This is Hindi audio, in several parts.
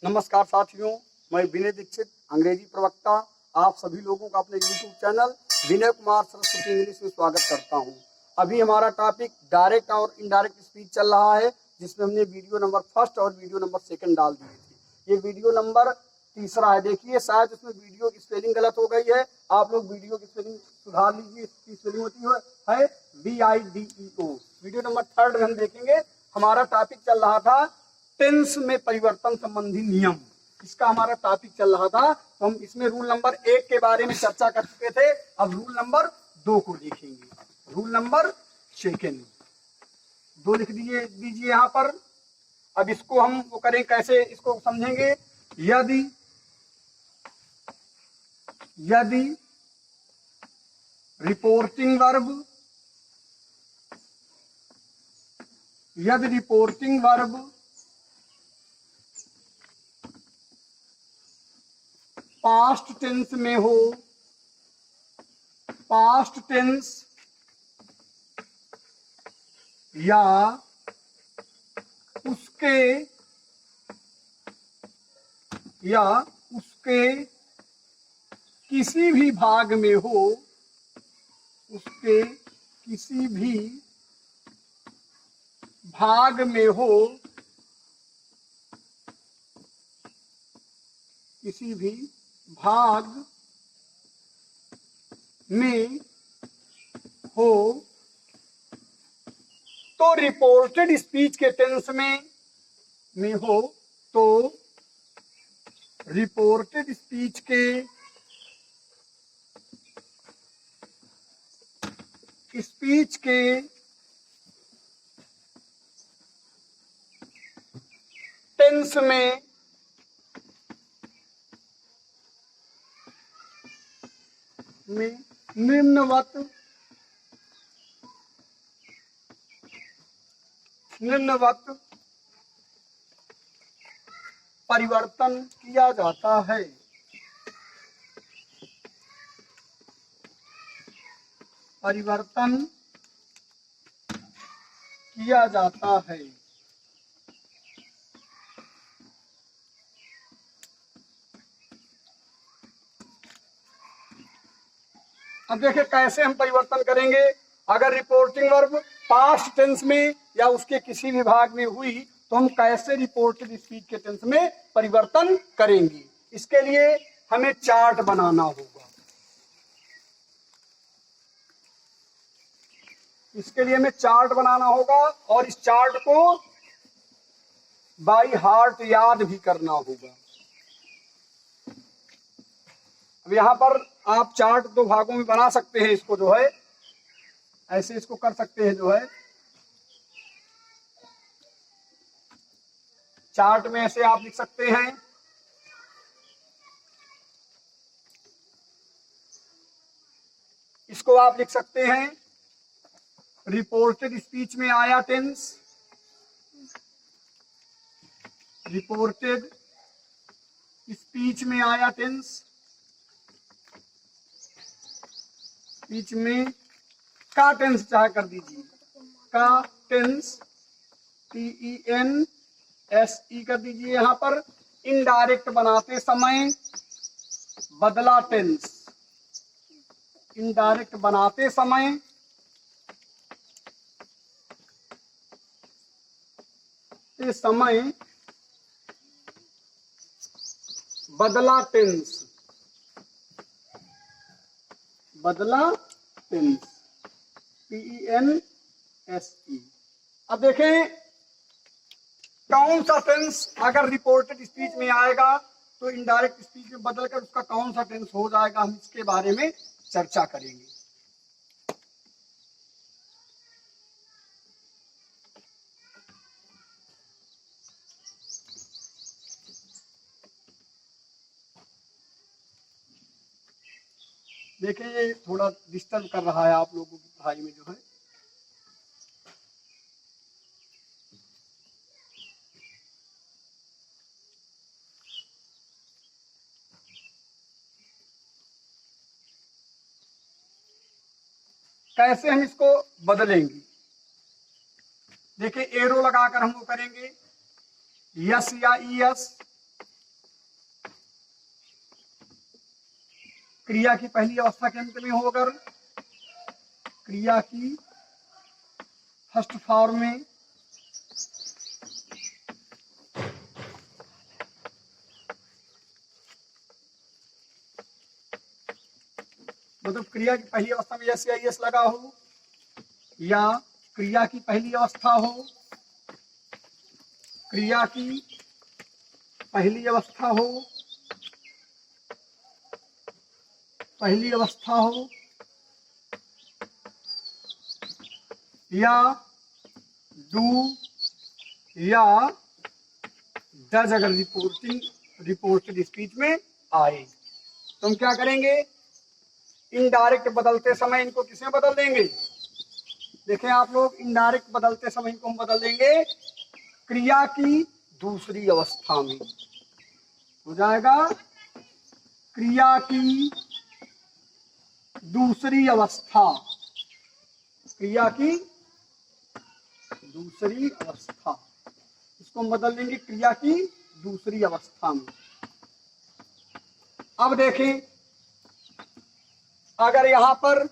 नमस्कार साथियों, मैं विनय दीक्षित, अंग्रेजी प्रवक्ता, आप सभी लोगों का अपने YouTube channel Vinay Kumar Saraswati English में स्वागत करता हूं। अभी हमारा टॉपिक डायरेक्ट और इनडायरेक्ट स्पीच चल रहा है, जिसमें हमने वीडियो नंबर फर्स्ट और वीडियो नंबर सेकंड डाल दिए थे। ये वीडियो नंबर तीसरा है। देखिए, शायद उसमें वीडियो की स्पेलिंग गलत हो गई है, आप लोग वीडियो की स्पेलिंग सुधार लीजिए। इसकी स्पेलिंग होती है VIDEO। वीडियो नंबर थर्ड में हम देखेंगे। हमारा टॉपिक चल रहा था टेंस में परिवर्तन संबंधी नियम, इसका हमारा टॉपिक चल रहा था। तो हम इसमें रूल नंबर 1 के बारे में चर्चा कर चुके थे। अब रूल नंबर 2 को देखेंगे। रूल नंबर सेकंड 2 लिख दीजिए यहाँ पर। अब इसको हम वो करें, कैसे इसको समझेंगे। यदि रिपोर्टिंग वर्ब पास्ट टेंस में हो, पास्ट टेंस या उसके किसी भी भाग में हो, उसके किसी भी भाग में हो, किसी भी भाग में हो, तो रिपोर्टेड स्पीच के टेंस में हो, तो रिपोर्टेड स्पीच के टेंस में निम्नवत परिवर्तन किया जाता है। परिवर्तन किया जाता है। अब देखिए कैसे हम परिवर्तन करेंगे। अगर रिपोर्टिंग वर्ब पास्ट टेंस में या उसके किसी भी भाग में हुई, तो हम कैसे रिपोर्टेड स्पीच के टेंस में परिवर्तन करेंगे। इसके लिए हमें चार्ट बनाना होगा। और इस चार्ट को बाय हार्ट याद भी करना होगा। अब यहाँ पर आप चार्ट 2 भागों में बना सकते हैं। इसको जो है ऐसे इसको कर सकते हैं। जो है चार्ट में ऐसे आप लिख सकते हैं। इसको आप लिख सकते हैं रिपोर्टेड स्पीच में आया टेंस, रिपोर्टेड स्पीच में आया टेंस, स्पीच में का टेंस चाहे कर दीजिए, का टेंस TENSE कर दीजिए। यहां पर इनडायरेक्ट बनाते समय बदला टेंस, इनडायरेक्ट बनाते समय बदला टेंस, TENSE। अब देखें कौन सा टेंस अगर रिपोर्टेड स्पीच में आएगा तो इनडायरेक्ट स्पीच में बदलकर उसका कौन सा टेंस हो जाएगा, हम इसके बारे में चर्चा करेंगे। देखिए, ये थोड़ा डिस्टर्ब कर रहा है आप लोगों की पढ़ाई में। जो है कैसे हम इसको बदलेंगे। देखिए, एरो लगाकर हम वो करेंगे। यस या ईएस, क्रिया की पहली अवस्था के अंत में हो, अगर क्रिया की फर्स्ट फॉर्म में मतलब क्रिया की पहली अवस्था में यस या यस लगा हो, या क्रिया की पहली अवस्था हो, क्रिया की पहली अवस्था हो, पहली अवस्था हो, या डू या डज अगर रिपोर्टेड स्पीच में आए तो हम क्या करेंगे, इनडायरेक्ट बदलते समय इनको किसमें बदल देंगे। देखें आप लोग, इनडायरेक्ट बदलते समय इनको हम बदल देंगे क्रिया की दूसरी अवस्था में। हो जाएगा क्रिया की दूसरी अवस्था, क्रिया की दूसरी अवस्था, इसको हम बदल देंगे क्रिया की दूसरी अवस्था में। अब देखें, अगर यहां पर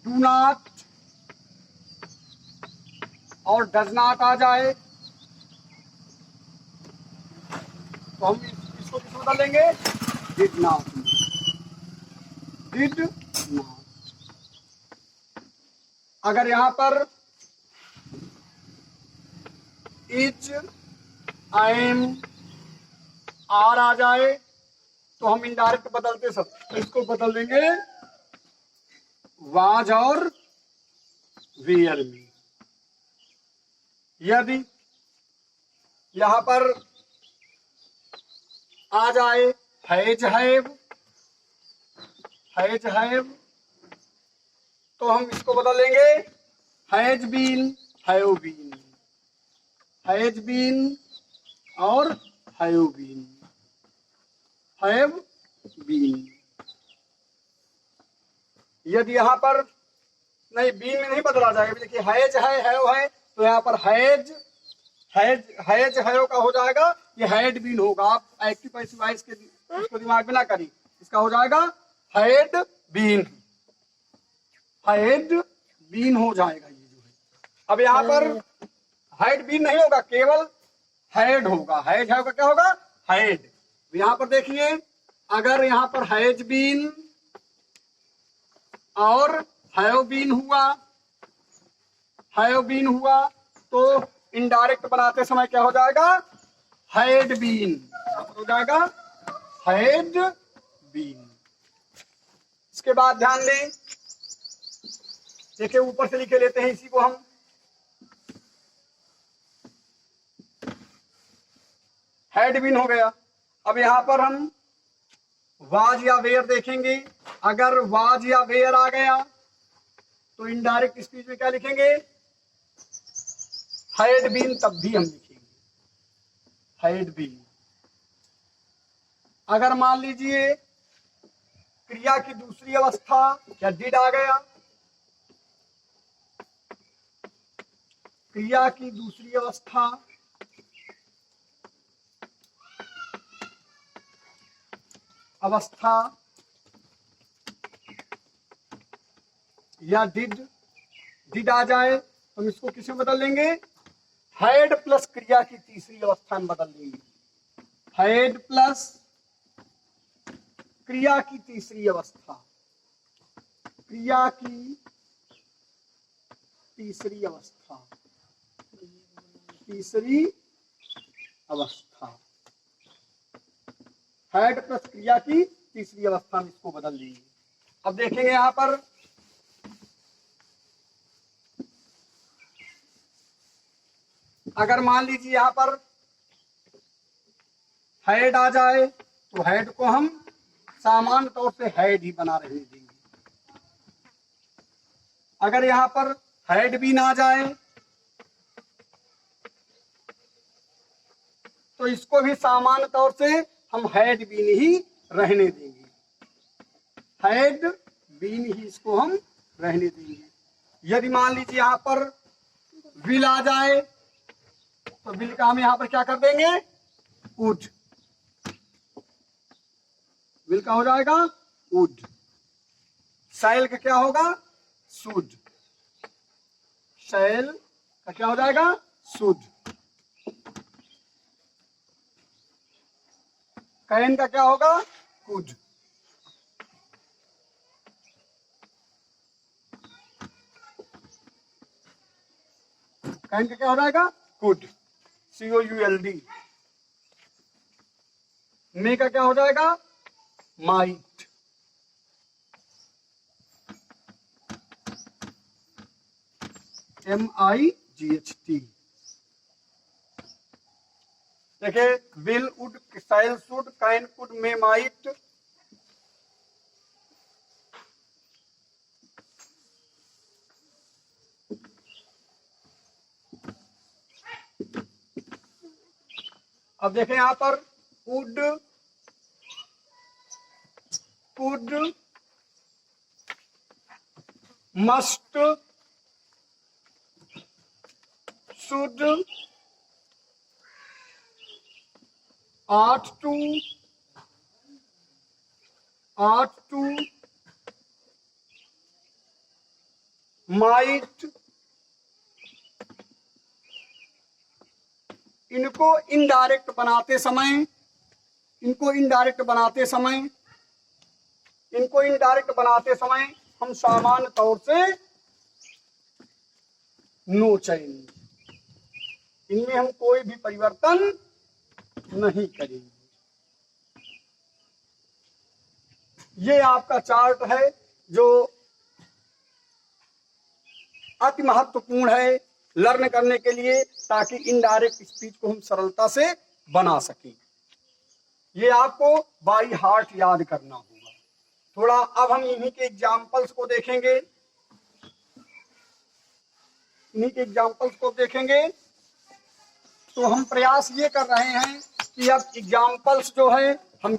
डू नॉट और डज नॉट आ जाए तो हम इसको किस बदल देंगे, डिड नॉट, डिड नॉट। अगर यहां पर इज, एम, आर आ जाए तो हम इनडायरेक्ट बदलते सब तो इसको बदल देंगे वाज और वेयर में। यदि यहां पर आ जाए हैज, हैव, तो हम इसको बदल लेंगे has been, have been, has been और हैव बीन, हैव बीन। यदि यहां पर नहीं, बीन में नहीं बदला जाएगा, देखिए हैज है, हैव है, तो यहाँ पर हैज हैव का हो जाएगा, ये हैड बीन होगा। आप एक्टिव पैसिव वॉइस के इसको दिमाग में ना करिए, इसका हो जाएगा हैड बीन, हैड बीन हो जाएगा ये जो है। अब यहाँ पर हैड बीन नहीं होगा, केवल हैड होगा, हैज हैव का क्या होगा, हैड। यहाँ पर देखिए, अगर यहाँ पर हैज बीन और हैव बीन हुआ तो इनडायरेक्ट बनाते समय क्या हो जाएगा, हैड बीन हो जाएगा, हैड बीन। इसके बाद ध्यान दें, देखिए ऊपर से लिखे लेते हैं इसी को हम, हैड बीन हो गया। अब यहां पर हम वाज या वेयर देखेंगे, अगर वाज या वेयर आ गया तो इनडायरेक्ट स्पीच में क्या लिखेंगे, हैड बीन, तब भी हम लिखेंगे हैड बीन। अगर मान लीजिए क्रिया की दूसरी अवस्था या डिड आ गया, क्रिया की दूसरी अवस्था या डिड आ जाए तो हम इसको किसमें बदल लेंगे, हैड प्लस क्रिया की तीसरी अवस्था में बदल देंगे, हैड प्लस क्रिया की तीसरी अवस्था, क्रिया की तीसरी अवस्था, तीसरी अवस्था, हैड प्लस क्रिया की तीसरी अवस्था में इसको बदल देंगे। अब देखेंगे यहां पर अगर मान लीजिए यहां पर हैड आ जाए तो हैड को हम सामान्य तौर से हैड ही बना रहने देंगे। अगर यहां पर हैड बीन आ जाए तो इसको भी सामान्य तौर से हम हैड बीन ही रहने देंगे, हैड बीन ही इसको हम रहने देंगे। यदि मान लीजिए यहां पर विल आ जाए तो विल का हम यहां पर क्या कर देंगे, वुड, विल का हो जाएगा वुड, शैल का क्या होगा शुड, शैल का क्या हो जाएगा शुड, कैन का क्या होगा कुड, कैन का क्या हो जाएगा कुड, COULD, मे का क्या हो जाएगा माइट, MIGHT। देखिए will would shall should can could may might, अब देखें यहां पर would, could, must, should, ought to, might, इनको इनडायरेक्ट बनाते समय हम सामान्य तौर से नो चेंज, इनमें हम कोई भी परिवर्तन नहीं करेंगे। ये आपका चार्ट है जो अति महत्वपूर्ण है लर्न करने के लिए, ताकि इनडायरेक्ट स्पीच को हम सरलता से बना सकें। ये आपको बाई हार्ट याद करना होगा। थोड़ा अब हम इन्हीं के एग्जाम्पल्स को देखेंगे, तो हम प्रयास ये कर रहे हैं कि अब एग्जाम्पल्स जो है हम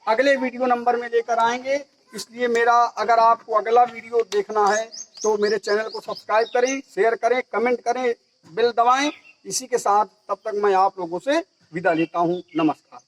अगले वीडियो नंबर में लेकर आएंगे। इसलिए अगर आपको अगला वीडियो देखना है तो मेरे चैनल को सब्सक्राइब करें, शेयर करें, कमेंट करें, बेल दबाएं। इसी के साथ तब तक मैं आप लोगों से विदा लेता हूं। नमस्कार।